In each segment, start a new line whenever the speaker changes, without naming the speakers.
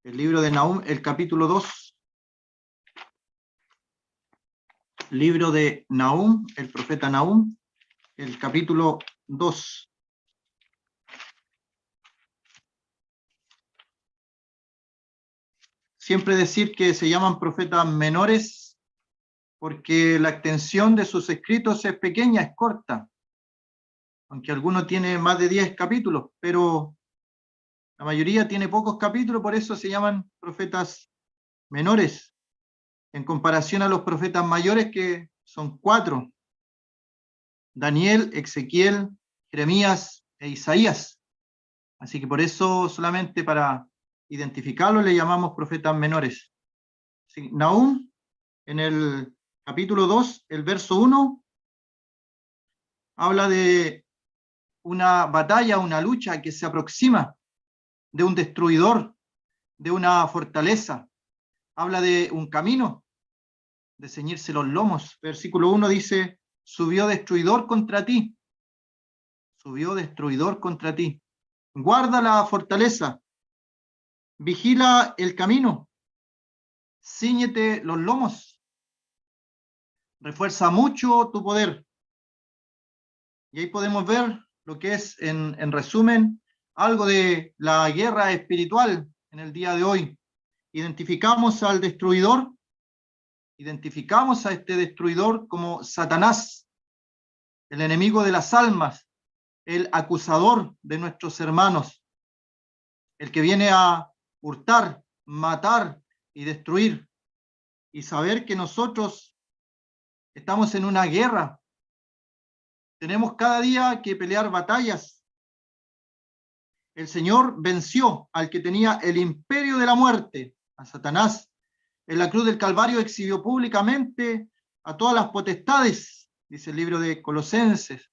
El libro de Nahum, el capítulo 2. Libro de Nahum, el profeta Nahum, el capítulo 2. Siempre decir que se llaman profetas menores porque la extensión de sus escritos es pequeña, es corta. Aunque alguno tiene más de 10 capítulos, pero la mayoría tiene pocos capítulos, por eso se llaman profetas menores, en comparación a los profetas mayores, que son 4: Daniel, Ezequiel, Jeremías e Isaías. Así que por eso, solamente para identificarlo, le llamamos profetas menores. Sí, Nahum, en el capítulo 2, el verso 1, habla de una batalla, una lucha que se aproxima, de un destruidor, de una fortaleza. Habla de un camino, de ceñirse los lomos. Versículo 1 dice: subió destruidor contra ti. Subió destruidor contra ti. Guarda la fortaleza, vigila el camino, cíñete los lomos, refuerza mucho tu poder. Y ahí podemos ver lo que es, en resumen, algo de la guerra espiritual en el día de hoy. Identificamos al destruidor, identificamos a este destruidor como Satanás, el enemigo de las almas, el acusador de nuestros hermanos, el que viene a hurtar, matar y destruir. Y saber que nosotros estamos en una guerra. Tenemos cada día que pelear batallas. El Señor venció al que tenía el imperio de la muerte, a Satanás. En la cruz del Calvario exhibió públicamente a todas las potestades, dice el libro de Colosenses.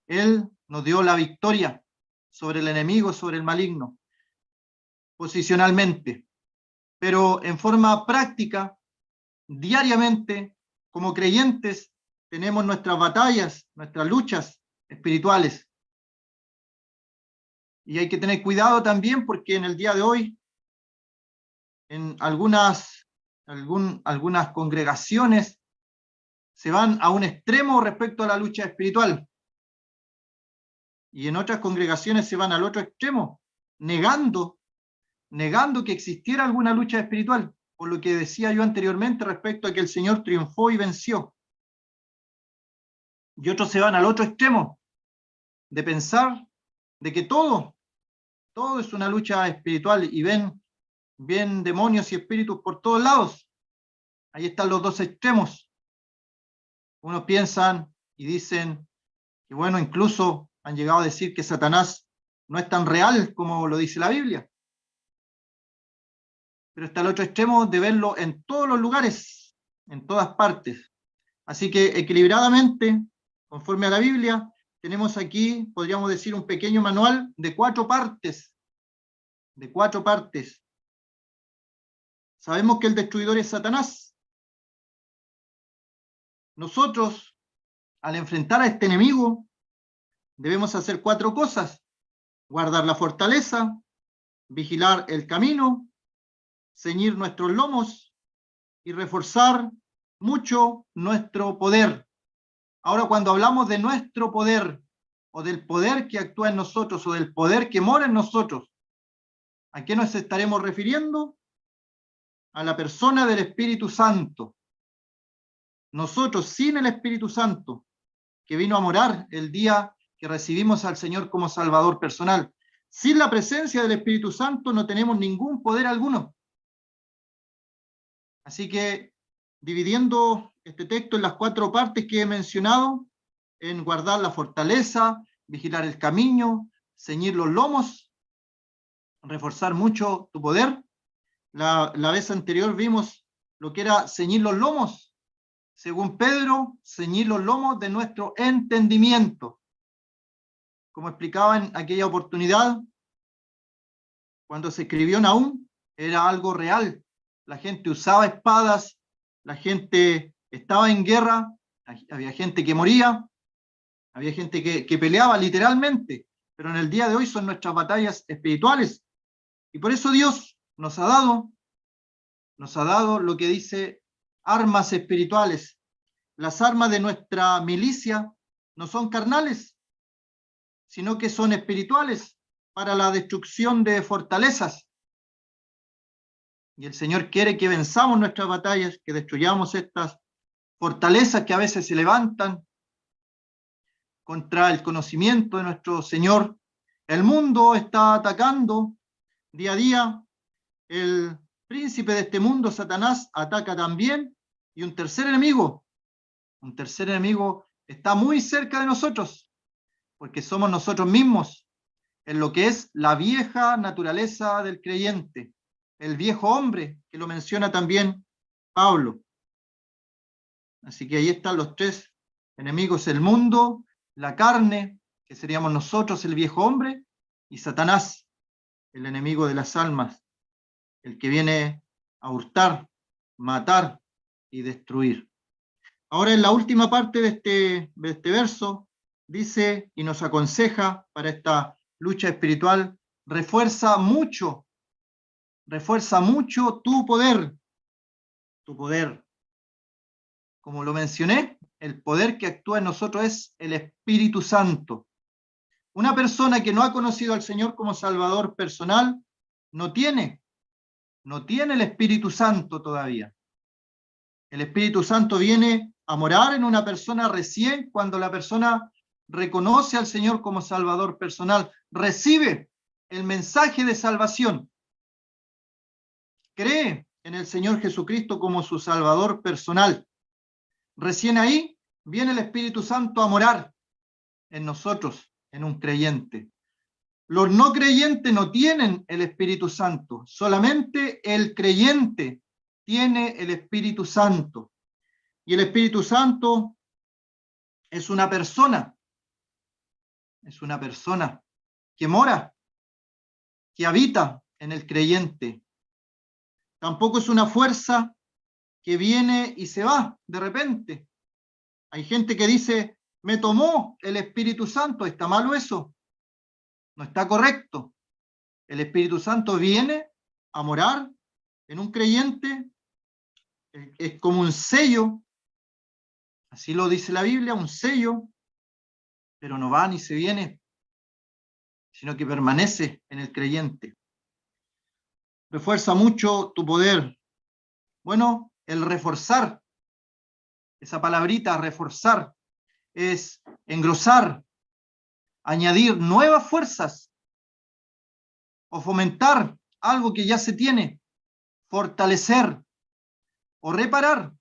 Él nos dio la victoria sobre el enemigo, sobre el maligno, posicionalmente. Pero en forma práctica, diariamente, como creyentes, tenemos nuestras batallas, nuestras luchas espirituales. Y hay que tener cuidado también, porque en el día de hoy, en algunas congregaciones, se van a un extremo respecto a la lucha espiritual. Y en otras congregaciones se van al otro extremo, negando que existiera alguna lucha espiritual, por lo que decía yo anteriormente respecto a que el Señor triunfó y venció. Y otros se van al otro extremo, de pensar de que todo es una lucha espiritual, y ven demonios y espíritus por todos lados. Ahí están los dos extremos. Unos piensan y dicen que, bueno, incluso han llegado a decir que Satanás no es tan real como lo dice la Biblia. Pero está el otro extremo de verlo en todos los lugares, en todas partes. Así que equilibradamente, conforme a la Biblia, tenemos aquí, podríamos decir, un pequeño manual de 4 partes. De 4 partes. Sabemos que el destruidor es Satanás. Nosotros, al enfrentar a este enemigo, debemos hacer 4 cosas: guardar la fortaleza, vigilar el camino, ceñir nuestros lomos y reforzar mucho nuestro poder. Ahora, cuando hablamos de nuestro poder, o del poder que actúa en nosotros, o del poder que mora en nosotros, ¿a qué nos estaremos refiriendo? A la persona del Espíritu Santo. Nosotros, sin el Espíritu Santo, que vino a morar el día que recibimos al Señor como Salvador personal, sin la presencia del Espíritu Santo no tenemos ningún poder alguno. Así que, dividiendo este texto en las 4 partes que he mencionado, en guardar la fortaleza, vigilar el camino, ceñir los lomos, reforzar mucho tu poder. La vez anterior vimos lo que era ceñir los lomos. Según Pedro, ceñir los lomos de nuestro entendimiento. Como explicaba en aquella oportunidad, cuando se escribió Nahum, era algo real. La gente usaba espadas, la gente estaba en guerra, había gente que moría, había gente que peleaba literalmente, pero en el día de hoy son nuestras batallas espirituales. Y por eso Dios nos ha dado lo que dice armas espirituales. Las armas de nuestra milicia no son carnales, sino que son espirituales para la destrucción de fortalezas. Y el Señor quiere que venzamos nuestras batallas, que destruyamos estas fortalezas que a veces se levantan contra el conocimiento de nuestro Señor. El mundo está atacando día a día. El príncipe de este mundo, Satanás, ataca también. Y un tercer enemigo está muy cerca de nosotros, porque somos nosotros mismos, en lo que es la vieja naturaleza del creyente, el viejo hombre, que lo menciona también Pablo. Así que ahí están los tres enemigos: el mundo, la carne, que seríamos nosotros, el viejo hombre, y Satanás, el enemigo de las almas, el que viene a hurtar, matar y destruir. Ahora, en la última parte de este verso, dice y nos aconseja para esta lucha espiritual: refuerza mucho tu poder. Como lo mencioné, el poder que actúa en nosotros es el Espíritu Santo. Una persona que no ha conocido al Señor como Salvador personal no tiene el Espíritu Santo todavía. El Espíritu Santo viene a morar en una persona recién cuando la persona reconoce al Señor como Salvador personal, recibe el mensaje de salvación, cree en el Señor Jesucristo como su Salvador personal. Recién ahí viene el Espíritu Santo a morar en nosotros, en un creyente. Los no creyentes no tienen el Espíritu Santo, solamente el creyente tiene el Espíritu Santo. Y el Espíritu Santo es una persona que mora, que habita en el creyente. Tampoco es una fuerza que viene y se va de repente. Hay gente que dice: me tomó el Espíritu Santo. ¿Está malo eso? No está correcto. El Espíritu Santo viene a morar en un creyente, es como un sello, así lo dice la Biblia, un sello, pero no va ni se viene, sino que permanece en el creyente. Refuerza mucho tu poder. Bueno, el reforzar, esa palabrita reforzar, es engrosar, añadir nuevas fuerzas o fomentar algo que ya se tiene, fortalecer o reparar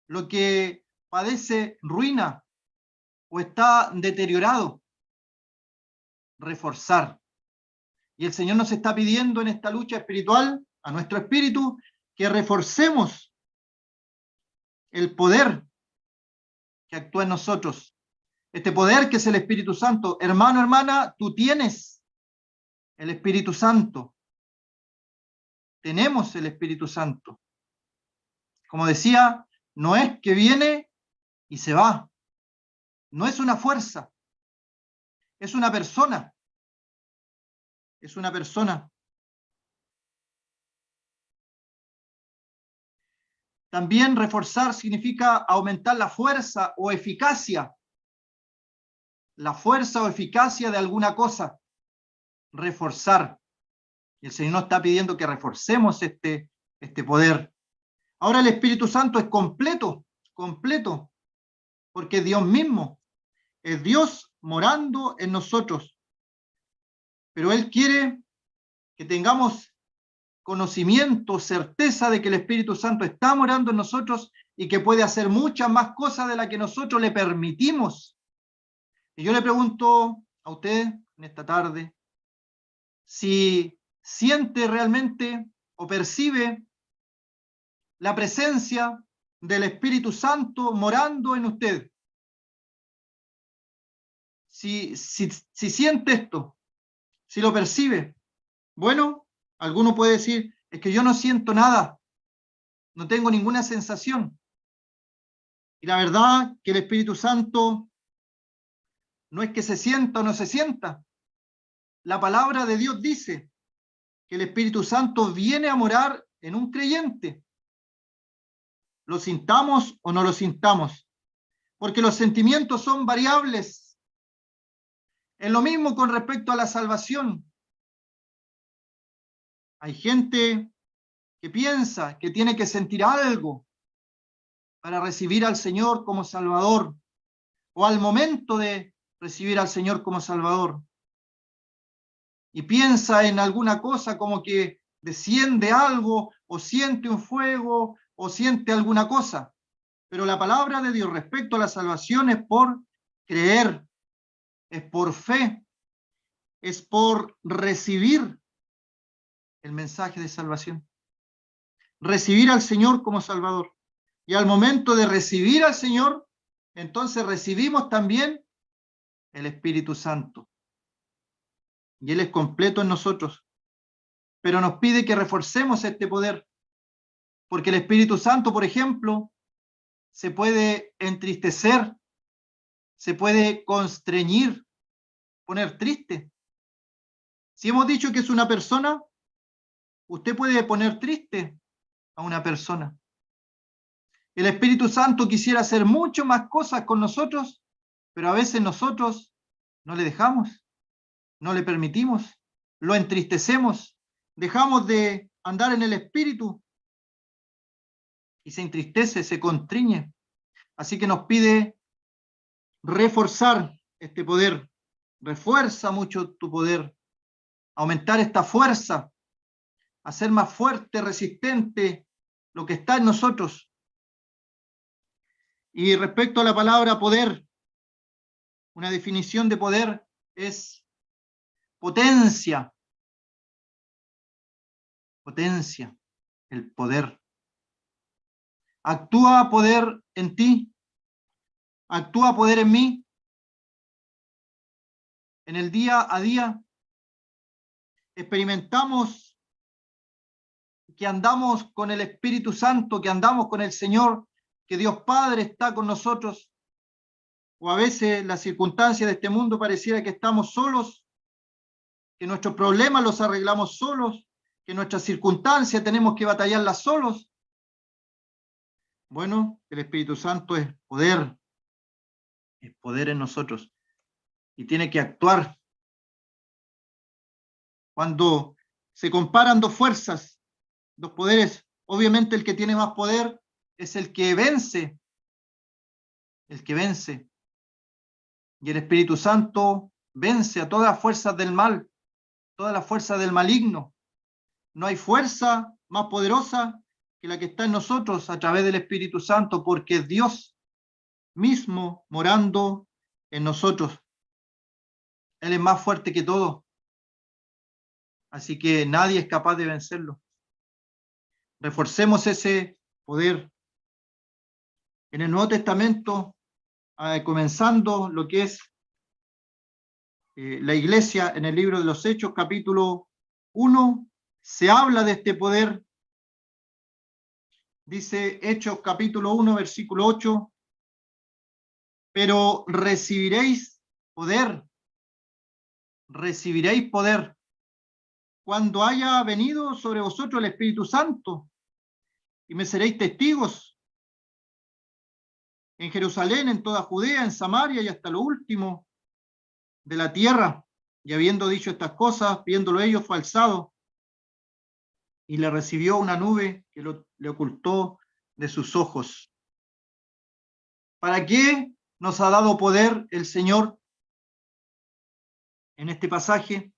lo que padece ruina o está deteriorado. Reforzar. Y el Señor nos está pidiendo en esta lucha espiritual a nuestro espíritu que reforcemos el poder que actúa en nosotros. Este poder que es el Espíritu Santo. Hermano, hermana, tú tienes el Espíritu Santo. Tenemos el Espíritu Santo. Como decía, no es que viene y se va. No es una fuerza. Es una persona. Es una persona. También reforzar significa aumentar la fuerza o eficacia. La fuerza o eficacia de alguna cosa. Reforzar. Y el Señor nos está pidiendo que reforcemos este poder. Ahora el Espíritu Santo es completo, porque es Dios mismo. Es Dios morando en nosotros. Pero Él quiere que tengamos conocimiento, certeza de que el Espíritu Santo está morando en nosotros y que puede hacer muchas más cosas de las que nosotros le permitimos. Y yo le pregunto a usted en esta tarde si siente realmente o percibe la presencia del Espíritu Santo morando en usted. Si siente esto, si lo percibe. Bueno, alguno puede decir: es que yo no siento nada, no tengo ninguna sensación. Y la verdad que el Espíritu Santo no es que se sienta o no se sienta. La palabra de Dios dice que el Espíritu Santo viene a morar en un creyente. Lo sintamos o no lo sintamos, porque los sentimientos son variables. Es lo mismo con respecto a la salvación. Hay gente que piensa que tiene que sentir algo para recibir al Señor como Salvador, o al momento de recibir al Señor como Salvador. Y piensa en alguna cosa como que desciende algo, o siente un fuego, o siente alguna cosa. Pero la palabra de Dios respecto a la salvación es por creer, es por fe, es por recibir el mensaje de salvación. Recibir al Señor como Salvador. Y al momento de recibir al Señor, entonces recibimos también el Espíritu Santo. Y Él es completo en nosotros. Pero nos pide que reforcemos este poder. Porque el Espíritu Santo, por ejemplo, se puede entristecer, se puede constreñir, poner triste. Si hemos dicho que es una persona, usted puede poner triste a una persona. El Espíritu Santo quisiera hacer mucho más cosas con nosotros, pero a veces nosotros no le dejamos, no le permitimos, lo entristecemos, dejamos de andar en el Espíritu y se entristece, se constriñe. Así que nos pide reforzar este poder, refuerza mucho tu poder, aumentar esta fuerza, hacer más fuerte, resistente lo que está en nosotros. Y respecto a la palabra poder, una definición de poder es potencia. Potencia, el poder. Actúa poder en ti, actúa poder en mí, en el día a día. Experimentamos que andamos con el Espíritu Santo, que andamos con el Señor, que Dios Padre está con nosotros. O a veces las circunstancias de este mundo pareciera que estamos solos, que nuestros problemas los arreglamos solos, que nuestras circunstancias tenemos que batallarlas solos. Bueno, el Espíritu Santo es poder en nosotros y tiene que actuar. Cuando se comparan dos fuerzas, dos poderes, obviamente el que tiene más poder es el que vence, y el Espíritu Santo vence a todas las fuerzas del mal, todas las fuerzas del maligno. No hay fuerza más poderosa que la que está en nosotros a través del Espíritu Santo, porque es Dios mismo morando en nosotros. Él es más fuerte que todo, así que nadie es capaz de vencerlo. Reforcemos ese poder. En el Nuevo Testamento, comenzando lo que es la iglesia, en el libro de los Hechos, capítulo 1, se habla de este poder. Dice Hechos capítulo 1, versículo 8, pero recibiréis poder cuando haya venido sobre vosotros el Espíritu Santo, y me seréis testigos en Jerusalén, en toda Judea, en Samaria y hasta lo último de la tierra. Y habiendo dicho estas cosas, viéndolo ellos, fue alzado, y le recibió una nube que le ocultó de sus ojos. ¿Para qué nos ha dado poder el Señor en este pasaje?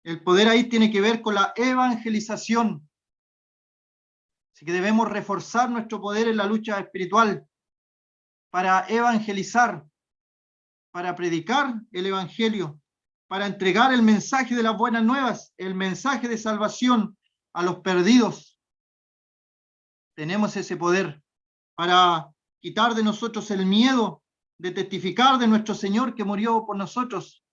El poder ahí tiene que ver con la evangelización. Así que debemos reforzar nuestro poder en la lucha espiritual para evangelizar, para predicar el evangelio, para entregar el mensaje de las buenas nuevas, el mensaje de salvación a los perdidos. Tenemos ese poder para quitar de nosotros el miedo de testificar de nuestro Señor que murió por nosotros,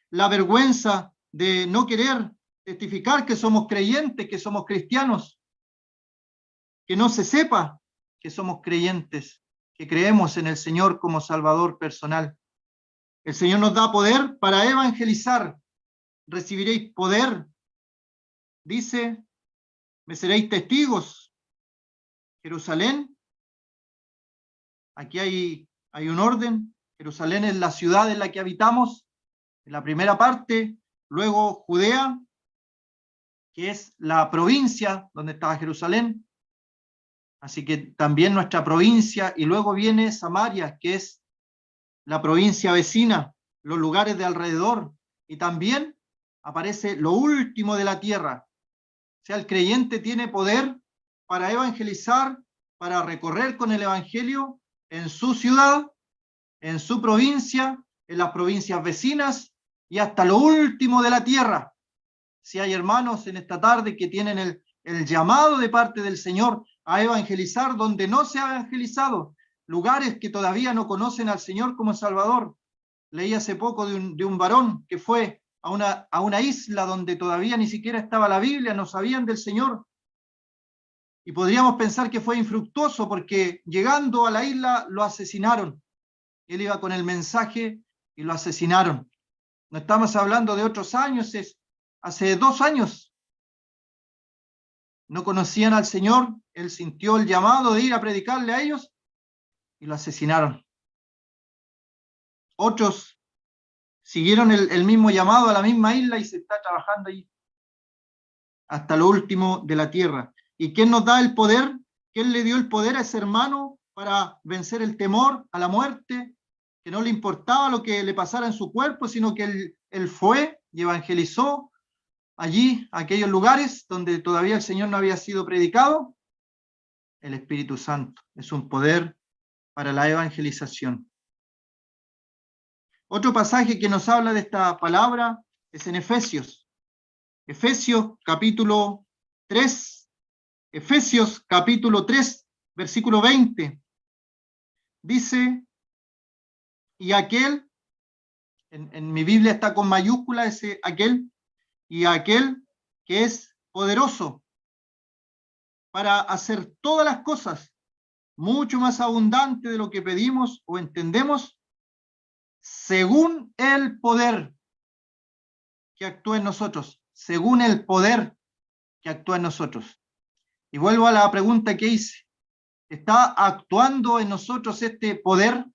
la vergüenza de no querer testificar que somos creyentes, que somos cristianos, que no se sepa que somos creyentes, que creemos en el Señor como Salvador personal. El Señor nos da poder para evangelizar. Recibiréis poder dice, me seréis testigos, Jerusalén. Aquí hay un orden. Jerusalén es la ciudad en la que habitamos, en la primera parte. Luego Judea, que es la provincia donde estaba Jerusalén. Así que también nuestra provincia. Y luego viene Samaria, que es la provincia vecina, los lugares de alrededor. Y también aparece lo último de la tierra. O sea, el creyente tiene poder para evangelizar, para recorrer con el evangelio en su ciudad, en su provincia, en las provincias vecinas y hasta lo último de la tierra. Si hay hermanos en esta tarde que tienen el llamado de parte del Señor a evangelizar donde no se ha evangelizado, lugares que todavía no conocen al Señor como Salvador. Leí hace poco de un varón que fue a una isla donde todavía ni siquiera estaba la Biblia, no sabían del Señor. Y podríamos pensar que fue infructuoso porque llegando a la isla lo asesinaron. Él iba con el mensaje y lo asesinaron. No estamos hablando de otros años, es hace 2 años. No conocían al Señor, él sintió el llamado de ir a predicarle a ellos y lo asesinaron. Otros siguieron el mismo llamado a la misma isla y se está trabajando allí hasta lo último de la tierra. ¿Y quién nos da el poder? ¿Quién le dio el poder a ese hermano para vencer el temor a la muerte? Que no le importaba lo que le pasara en su cuerpo, sino que él fue y evangelizó allí, aquellos lugares donde todavía el Señor no había sido predicado. El Espíritu Santo es un poder para la evangelización. Otro pasaje que nos habla de esta palabra es en Efesios. Efesios capítulo 3, versículo 20. Dice, y aquel, en mi Biblia está con mayúscula ese aquel, y aquel que es poderoso para hacer todas las cosas mucho más abundante de lo que pedimos o entendemos, según el poder que actúa en nosotros, según el poder que actúa en nosotros. Y vuelvo a la pregunta que hice. ¿Está actuando en nosotros este poder?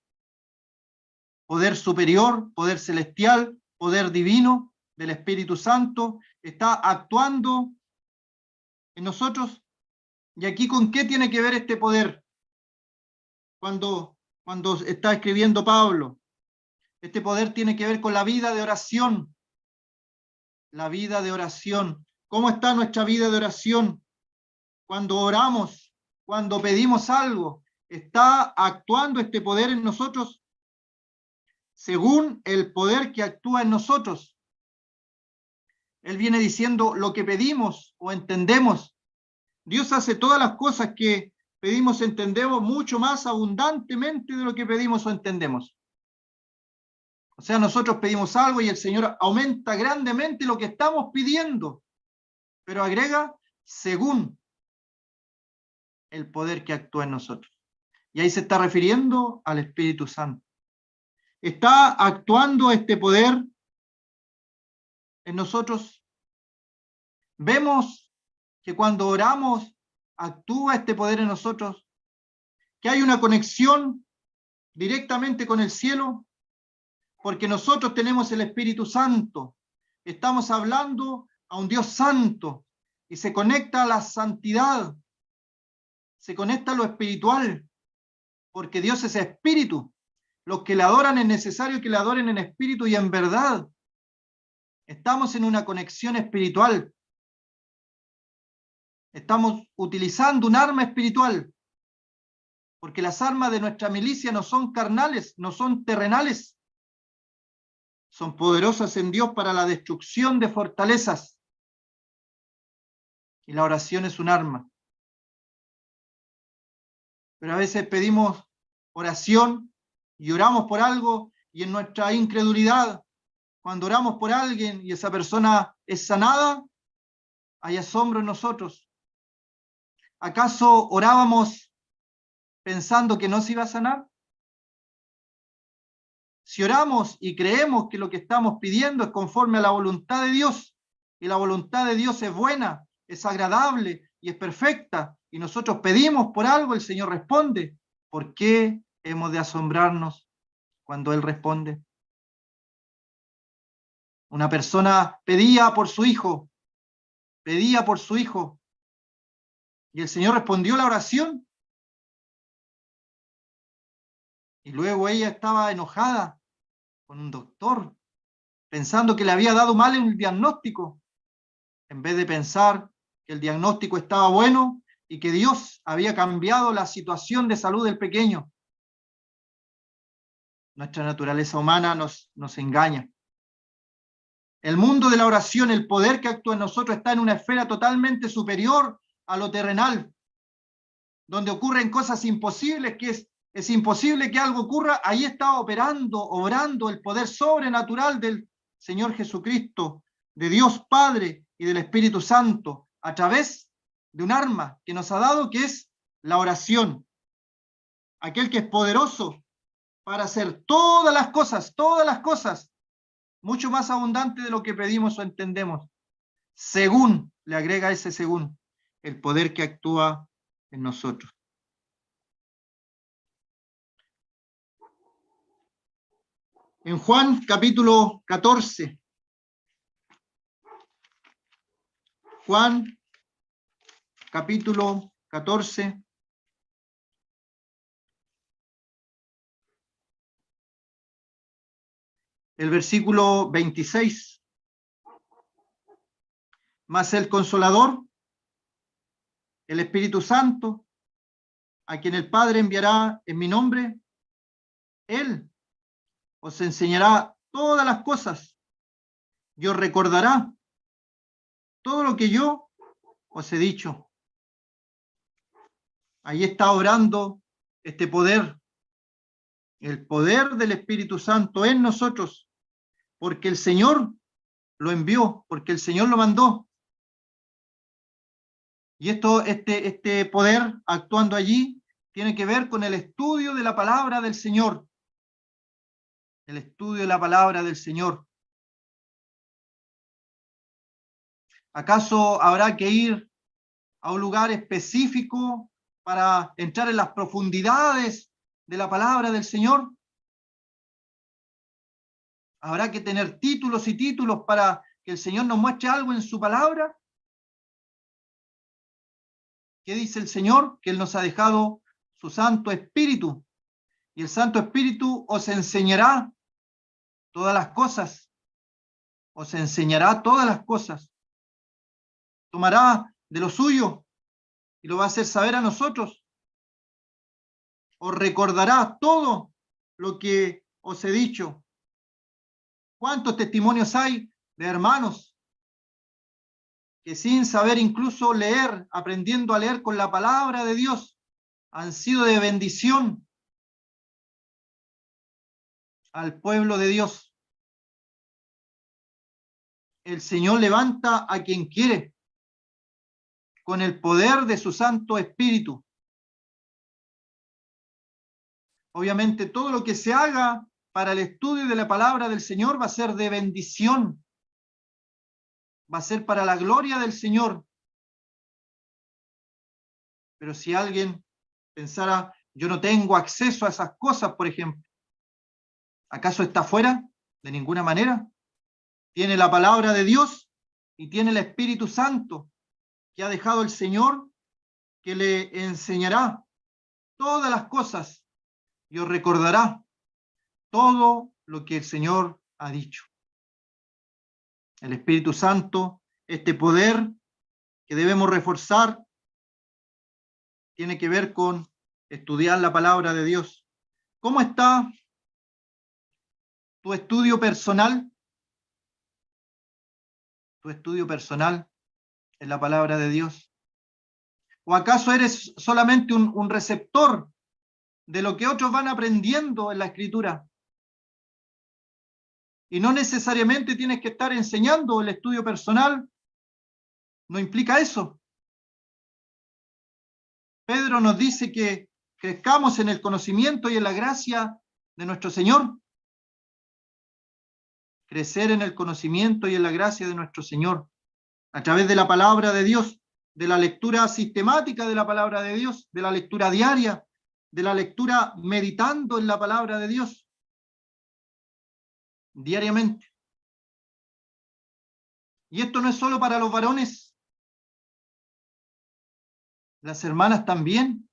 Poder superior, poder celestial, poder divino del Espíritu Santo. ¿Está actuando en nosotros? ¿Y aquí con qué tiene que ver este poder? Cuando está escribiendo Pablo, este poder tiene que ver con la vida de oración. La vida de oración. ¿Cómo está nuestra vida de oración? Cuando oramos, cuando pedimos algo, ¿está actuando este poder en nosotros? Según el poder que actúa en nosotros. Él viene diciendo lo que pedimos o entendemos. Dios hace todas las cosas que pedimos, entendemos, mucho más abundantemente de lo que pedimos o entendemos. O sea, nosotros pedimos algo y el Señor aumenta grandemente lo que estamos pidiendo, pero agrega según el poder que actúa en nosotros. Y ahí se está refiriendo al Espíritu Santo. ¿Está actuando este poder en nosotros? Vemos que cuando oramos actúa este poder en nosotros, que hay una conexión directamente con el cielo, porque nosotros tenemos el Espíritu Santo. Estamos hablando a un Dios santo y se conecta a la santidad, se conecta a lo espiritual, porque Dios es espíritu. Los que le adoran es necesario que le adoren en espíritu y en verdad. Estamos en una conexión espiritual. Estamos utilizando un arma espiritual, porque las armas de nuestra milicia no son carnales, no son terrenales. Son poderosas en Dios para la destrucción de fortalezas. Y la oración es un arma. Pero a veces pedimos oración y oramos por algo y en nuestra incredulidad, cuando oramos por alguien y esa persona es sanada, hay asombro en nosotros. ¿Acaso orábamos pensando que no se iba a sanar? Si oramos y creemos que lo que estamos pidiendo es conforme a la voluntad de Dios, y la voluntad de Dios es buena, es agradable y es perfecta, y nosotros pedimos por algo, el Señor responde, ¿por qué hemos de asombrarnos cuando Él responde? Una persona pedía por su hijo, y el Señor respondió la oración, y luego ella estaba enojada con un doctor, pensando que le había dado mal el diagnóstico, en vez de pensar que el diagnóstico estaba bueno y que Dios había cambiado la situación de salud del pequeño. Nuestra naturaleza humana nos engaña. El mundo de la oración, el poder que actúa en nosotros, está en una esfera totalmente superior a lo terrenal, donde ocurren cosas imposibles, que es imposible que algo ocurra. Ahí está obrando el poder sobrenatural del Señor Jesucristo, de Dios Padre y del Espíritu Santo, a través de un arma que nos ha dado, que es la oración. Aquel que es poderoso para hacer todas las cosas, mucho más abundante de lo que pedimos o entendemos, según, le agrega ese según, el poder que actúa en nosotros. En Juan capítulo 14, Juan capítulo 14, el versículo 26. Mas el Consolador, el Espíritu Santo, a quien el Padre enviará en mi nombre, Él os enseñará todas las cosas y os recordará todo lo que yo os he dicho. Ahí está obrando este poder, el poder del Espíritu Santo en nosotros, porque el Señor lo envió, porque el Señor lo mandó. Y este poder actuando allí tiene que ver con el estudio de la palabra del Señor. El estudio de la palabra del Señor. ¿Acaso habrá que ir a un lugar específico para entrar en las profundidades de la palabra del Señor? ¿Habrá que tener títulos y títulos para que el Señor nos muestre algo en su palabra? ¿Qué dice el Señor? Que Él nos ha dejado su Santo Espíritu. Y el Santo Espíritu os enseñará todas las cosas. Os enseñará todas las cosas. Tomará de lo suyo y lo va a hacer saber a nosotros. Os recordará todo lo que os he dicho. ¿Cuántos testimonios hay de hermanos que sin saber incluso leer, aprendiendo a leer con la palabra de Dios, han sido de bendición al pueblo de Dios? El Señor levanta a quien quiere con el poder de su Santo Espíritu. Obviamente todo lo que se haga para el estudio de la palabra del Señor va a ser de bendición, va a ser para la gloria del Señor. Pero si alguien pensara, yo no tengo acceso a esas cosas, por ejemplo, ¿acaso está fuera? De ninguna manera. Tiene la palabra de Dios y tiene el Espíritu Santo que ha dejado el Señor, que le enseñará todas las cosas y os recordará todo lo que el Señor ha dicho. El Espíritu Santo, este poder que debemos reforzar, tiene que ver con estudiar la palabra de Dios. ¿Cómo está tu estudio personal? ¿Tu estudio personal en la palabra de Dios? ¿O acaso eres solamente un receptor de lo que otros van aprendiendo en la Escritura? Y no necesariamente tienes que estar enseñando. El estudio personal no implica eso. Pedro nos dice que crezcamos en el conocimiento y en la gracia de nuestro Señor. Crecer en el conocimiento y en la gracia de nuestro Señor. a través de la palabra de Dios, de la lectura sistemática de la palabra de Dios, de la lectura diaria, de la lectura meditando en la palabra de Dios diariamente. Y esto no es solo para los varones, las hermanas también.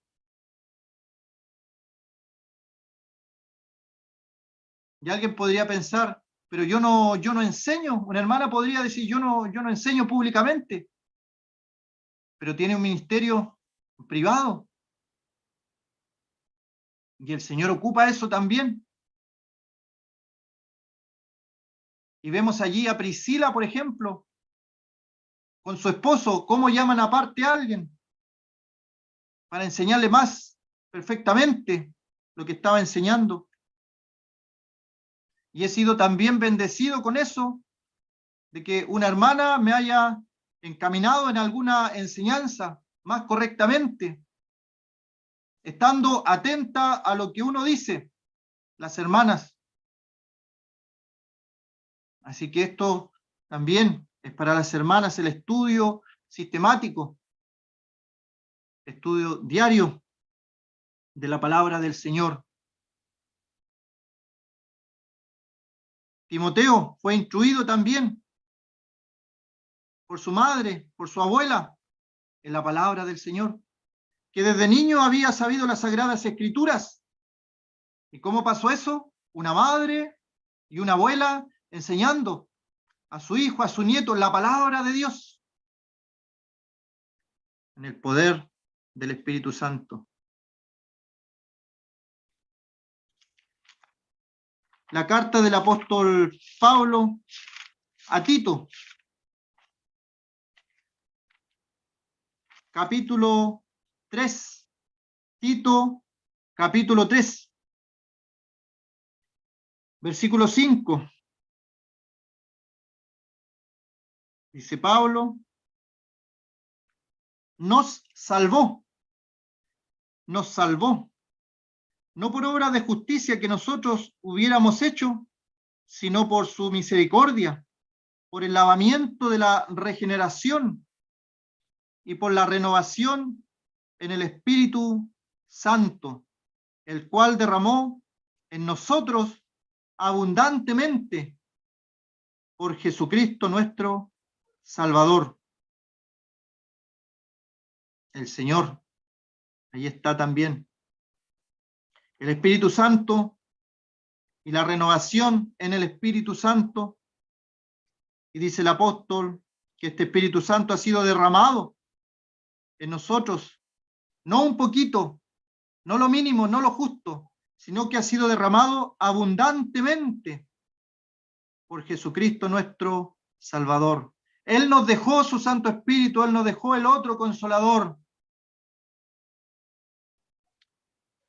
Y alguien podría pensar, pero yo no enseño. Una hermana podría decir, yo no enseño públicamente, pero tiene un ministerio privado. Y el Señor ocupa eso también. Y vemos allí a Priscila, por ejemplo, con su esposo, cómo llaman aparte a alguien para enseñarle más perfectamente lo que estaba enseñando. Y he sido también bendecido con eso, de que una hermana me haya encaminado en alguna enseñanza más correctamente, estando atenta a lo que uno dice, las hermanas. Así que esto también es para las hermanas el estudio sistemático, estudio diario de la palabra del Señor. Timoteo fue instruido también por su madre, por su abuela, en la palabra del Señor, que desde niño había sabido las sagradas escrituras. ¿Y cómo pasó eso? Una madre y una abuela enseñando a su hijo, a su nieto, la palabra de Dios, en el poder del Espíritu Santo. La carta del apóstol Pablo a Tito, capítulo 3, Tito, capítulo 3, versículo 5. Dice Pablo, nos salvó, no por obra de justicia que nosotros hubiéramos hecho, sino por su misericordia, por el lavamiento de la regeneración y por la renovación en el Espíritu Santo, el cual derramó en nosotros abundantemente por Jesucristo nuestro Salvador. El Señor, ahí está también. El Espíritu Santo y la renovación en el Espíritu Santo. Y dice el apóstol que este Espíritu Santo ha sido derramado en nosotros, no un poquito, no lo mínimo, no lo justo, sino que ha sido derramado abundantemente por Jesucristo nuestro Salvador. Él nos dejó su Santo Espíritu, Él nos dejó el otro Consolador,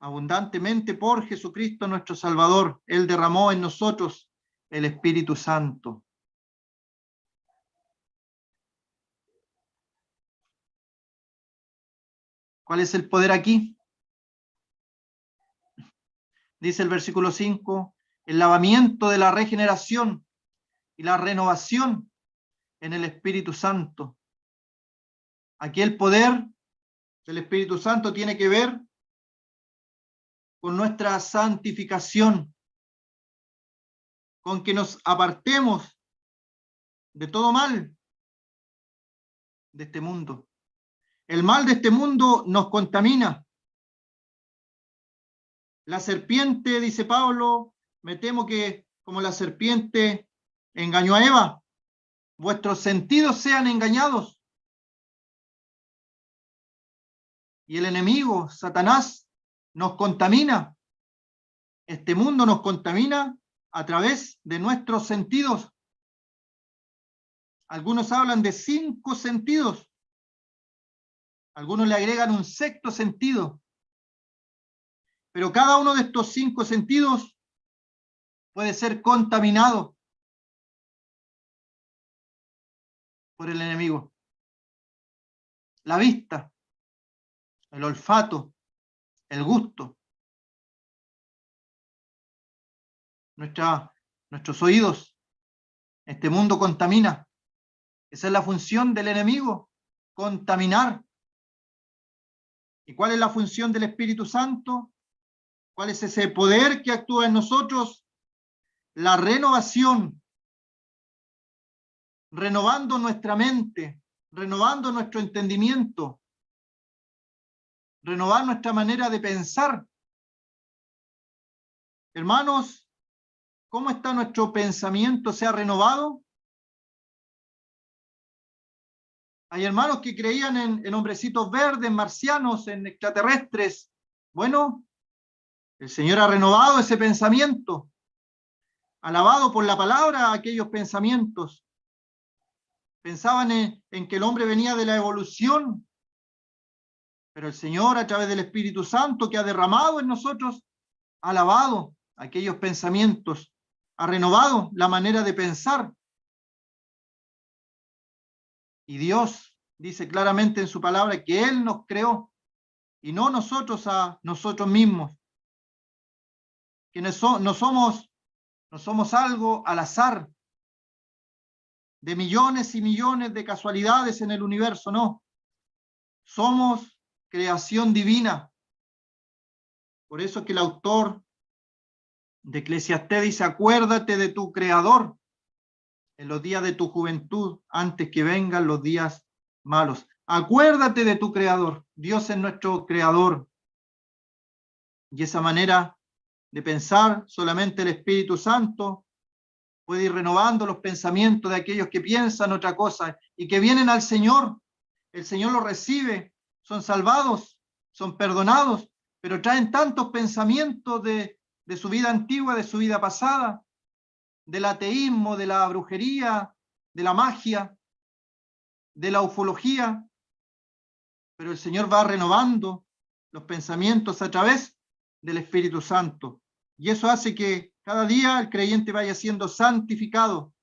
abundantemente por Jesucristo nuestro Salvador. Él derramó en nosotros el Espíritu Santo. ¿Cuál es el poder aquí? Dice el versículo 5, el lavamiento de la regeneración y la renovación en el Espíritu Santo. Aquí el poder del Espíritu Santo tiene que ver con nuestra santificación, con que nos apartemos de todo mal de este mundo. El mal de este mundo nos contamina. La serpiente, dice Pablo, me temo que como la serpiente engañó a Eva, vuestros sentidos sean engañados. Y el enemigo, Satanás, nos contamina. Este mundo nos contamina a través de nuestros sentidos. Algunos hablan de 5 sentidos. Algunos le agregan un 6º sentido. Pero cada uno de estos 5 sentidos puede ser contaminado por el enemigo. La vista, el olfato, el gusto, nuestros oídos. Este mundo contamina. Esa es la función del enemigo, contaminar. ¿Y cuál es la función del Espíritu Santo? ¿Cuál es ese poder que actúa en nosotros? La renovación, renovando nuestra mente, renovando nuestro entendimiento, renovar nuestra manera de pensar. Hermanos, ¿cómo está nuestro pensamiento? ¿Se ha renovado? Hay hermanos que creían en hombrecitos verdes, marcianos, en extraterrestres. Bueno, el Señor ha renovado ese pensamiento, alabado por la palabra aquellos pensamientos. Pensaban en que el hombre venía de la evolución, pero el Señor, a través del Espíritu Santo que ha derramado en nosotros, ha lavado aquellos pensamientos, ha renovado la manera de pensar. Y Dios dice claramente en su palabra que Él nos creó y no nosotros a nosotros mismos, que no somos algo al azar, de millones y millones de casualidades en el universo, no. Somos creación divina. Por eso que el autor de Eclesiastés dice, acuérdate de tu Creador en los días de tu juventud, antes que vengan los días malos. Acuérdate de tu Creador. Dios es nuestro Creador. Y esa manera de pensar, solamente el Espíritu Santo puede ir renovando los pensamientos de aquellos que piensan otra cosa y que vienen al Señor. El Señor los recibe, son salvados, son perdonados, pero traen tantos pensamientos de su vida antigua, de su vida pasada, del ateísmo, de la brujería, de la magia, de la ufología, pero el Señor va renovando los pensamientos a través del Espíritu Santo. Y eso hace que cada día el creyente vaya siendo santificado.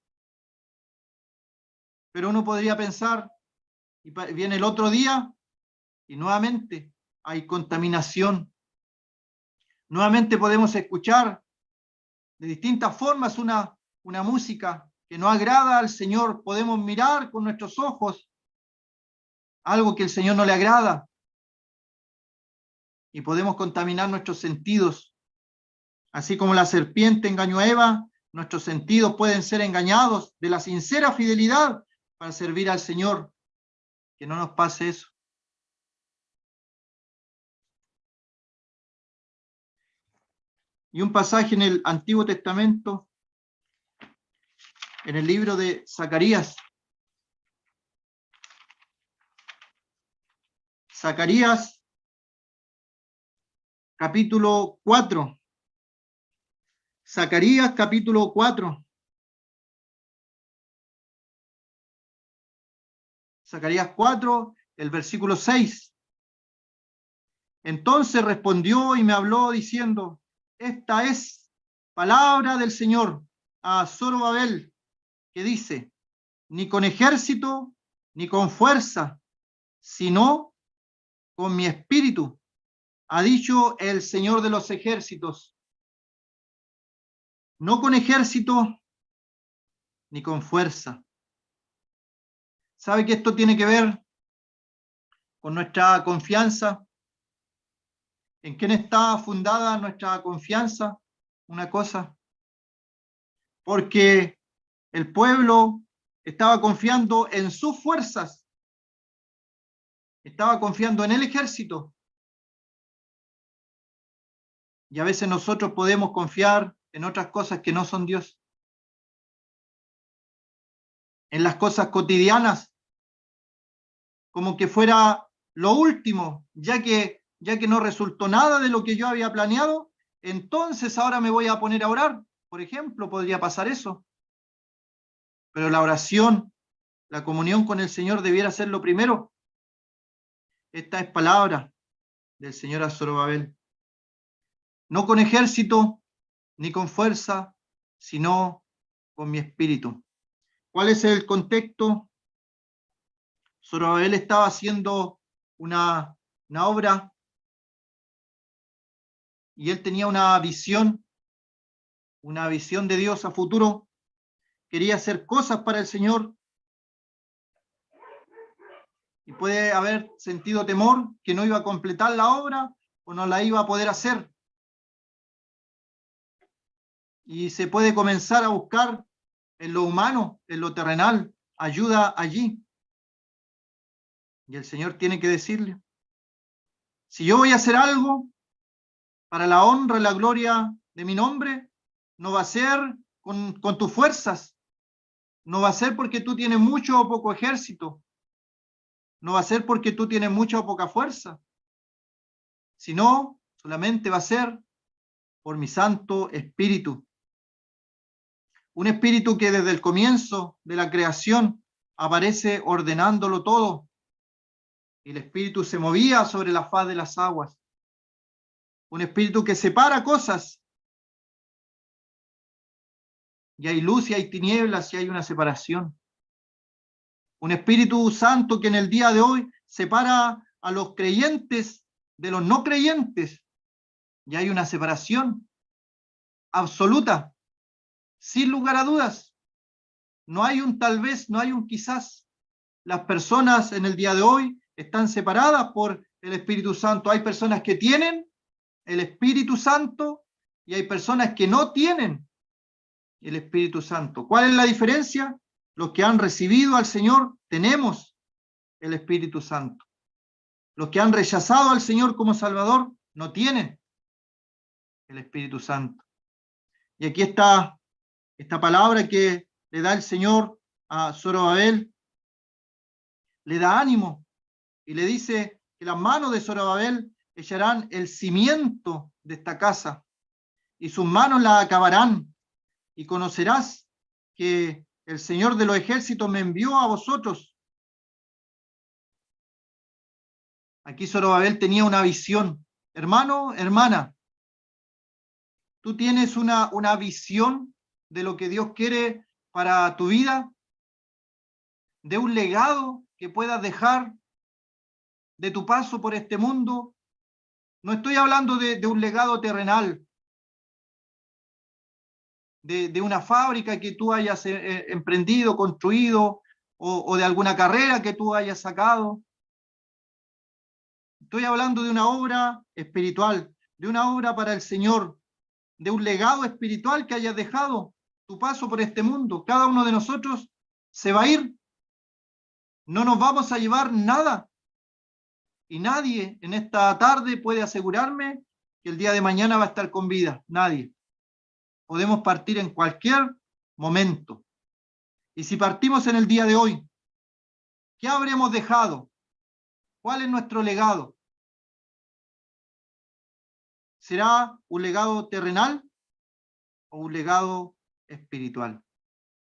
Pero uno podría pensar, y viene el otro día, y nuevamente hay contaminación. Nuevamente podemos escuchar de distintas formas una música que no agrada al Señor. Podemos mirar con nuestros ojos algo que el Señor no le agrada. Y podemos contaminar nuestros sentidos. Así como la serpiente engañó a Eva, nuestros sentidos pueden ser engañados de la sincera fidelidad para servir al Señor. Que no nos pase eso. Y un pasaje en el Antiguo Testamento, en el libro de Zacarías. Zacarías, capítulo 4. Zacarías, capítulo 4. Zacarías 4, el versículo 6. Entonces respondió y me habló diciendo, esta es palabra del Señor a Zorobabel, que dice, ni con ejército, ni con fuerza, sino con mi espíritu, ha dicho el Señor de los ejércitos. No con ejército, ni con fuerza. ¿Sabe que esto tiene que ver con nuestra confianza? ¿En quién está fundada nuestra confianza? Una cosa. Porque el pueblo estaba confiando en sus fuerzas, estaba confiando en el ejército. Y a veces nosotros podemos confiar en otras cosas que no son Dios. En las cosas cotidianas, como que fuera lo último, ya que no resultó nada de lo que yo había planeado, entonces ahora me voy a poner a orar. Por ejemplo, podría pasar eso. Pero la oración, la comunión con el Señor debiera ser lo primero. Esta es palabra del Señor a Zorobabel. No con ejército ni con fuerza, sino con mi espíritu. ¿Cuál es el contexto? Zorobabel estaba haciendo una obra y él tenía una visión de Dios a futuro. Quería hacer cosas para el Señor, y puede haber sentido temor que no iba a completar la obra o no la iba a poder hacer. Y se puede comenzar a buscar en lo humano, en lo terrenal, ayuda allí. Y el Señor tiene que decirle, si yo voy a hacer algo para la honra y la gloria de mi nombre, no va a ser con tus fuerzas, no va a ser porque tú tienes mucho o poco ejército, no va a ser porque tú tienes mucha o poca fuerza, sino solamente va a ser por mi Santo Espíritu. Un espíritu que desde el comienzo de la creación aparece ordenándolo todo. Y el espíritu se movía sobre la faz de las aguas. Un espíritu que separa cosas. Y hay luz y hay tinieblas y hay una separación. Un Espíritu Santo que en el día de hoy separa a los creyentes de los no creyentes. Y hay una separación absoluta, sin lugar a dudas. No hay un tal vez, no hay un quizás. Las personas en el día de hoy están separadas por el Espíritu Santo. Hay personas que tienen el Espíritu Santo y hay personas que no tienen el Espíritu Santo. ¿Cuál es la diferencia? Los que han recibido al Señor tenemos el Espíritu Santo. Los que han rechazado al Señor como Salvador no tienen el Espíritu Santo. Y aquí está esta palabra que le da el Señor a Zorobabel, le da ánimo y le dice que las manos de Zorobabel echarán el cimiento de esta casa y sus manos la acabarán, y conocerás que el Señor de los ejércitos me envió a vosotros. Aquí Zorobabel tenía una visión. Hermano, hermana, ¿tú tienes una visión de lo que Dios quiere para tu vida? ¿De un legado que puedas dejar de tu paso por este mundo? No estoy hablando de un legado terrenal, de una fábrica que tú hayas emprendido, construido, o de alguna carrera que tú hayas sacado. Estoy hablando de una obra espiritual, de una obra para el Señor, de un legado espiritual que hayas dejado tu paso por este mundo. Cada uno de nosotros se va a ir. No nos vamos a llevar nada. Y nadie en esta tarde puede asegurarme que el día de mañana va a estar con vida. Nadie. Podemos partir en cualquier momento. Y si partimos en el día de hoy, ¿qué habremos dejado? ¿Cuál es nuestro legado? ¿Será un legado terrenal o un legado espiritual?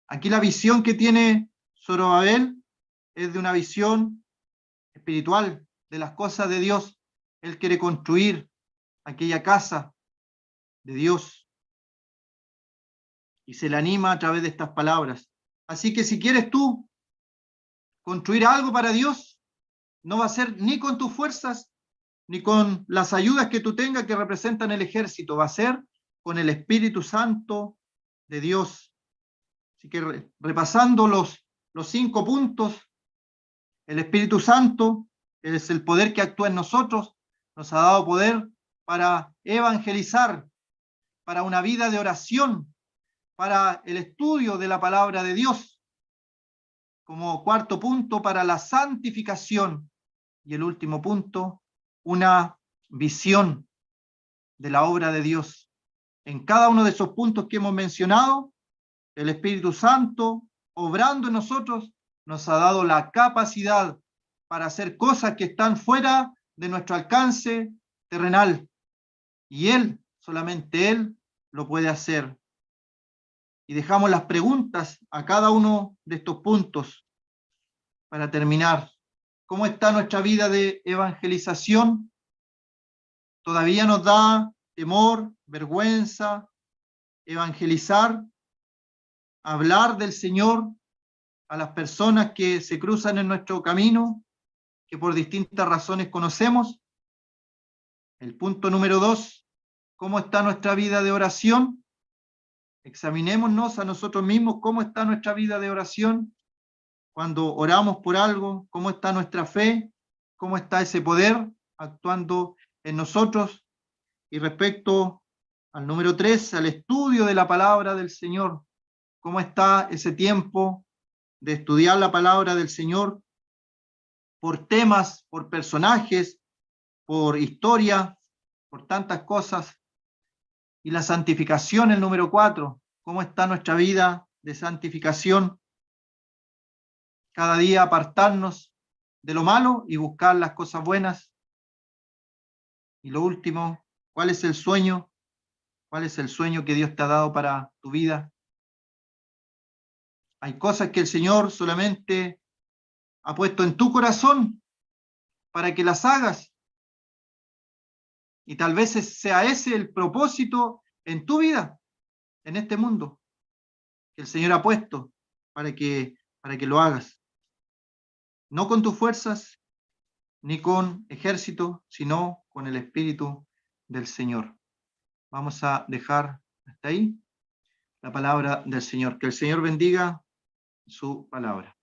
Aquí la visión que tiene Zorobabel es de una visión espiritual de las cosas de Dios. Él quiere construir aquella casa de Dios y se le anima a través de estas palabras. Así que si quieres tú construir algo para Dios, no va a ser ni con tus fuerzas ni con las ayudas que tú tengas que representan el ejército, va a ser con el Espíritu Santo de Dios. Así que repasando los 5 puntos, el Espíritu Santo es el poder que actúa en nosotros, nos ha dado poder para evangelizar, para una vida de oración, para el estudio de la palabra de Dios. Como 4.º punto, para la santificación. Y el último punto, una visión de la obra de Dios. En cada uno de esos puntos que hemos mencionado, el Espíritu Santo, obrando en nosotros, nos ha dado la capacidad para hacer cosas que están fuera de nuestro alcance terrenal. Y Él, solamente Él, lo puede hacer. Y dejamos las preguntas a cada uno de estos puntos para terminar. ¿Cómo está nuestra vida de evangelización? ¿Todavía nos da temor, vergüenza, evangelizar, hablar del Señor a las personas que se cruzan en nuestro camino, que por distintas razones conocemos? El punto número 2, ¿cómo está nuestra vida de oración? Examinémonos a nosotros mismos cómo está nuestra vida de oración. cuando oramos por algo, cómo está nuestra fe, cómo está ese poder actuando en nosotros. Y respecto al número 3, al estudio de la palabra del Señor, cómo está ese tiempo de estudiar la palabra del Señor por temas, por personajes, por historia, por tantas cosas. Y la santificación, el número 4, cómo está nuestra vida de santificación, cada día apartarnos de lo malo y buscar las cosas buenas. Y lo último, ¿cuál es el sueño? ¿Cuál es el sueño que Dios te ha dado para tu vida? Hay cosas que el Señor solamente ha puesto en tu corazón para que las hagas. Y tal vez sea ese el propósito en tu vida, en este mundo, que el Señor ha puesto para que lo hagas. No con tus fuerzas, ni con ejército, sino con el Espíritu del Señor. Vamos a dejar hasta ahí la palabra del Señor. Que el Señor bendiga su palabra.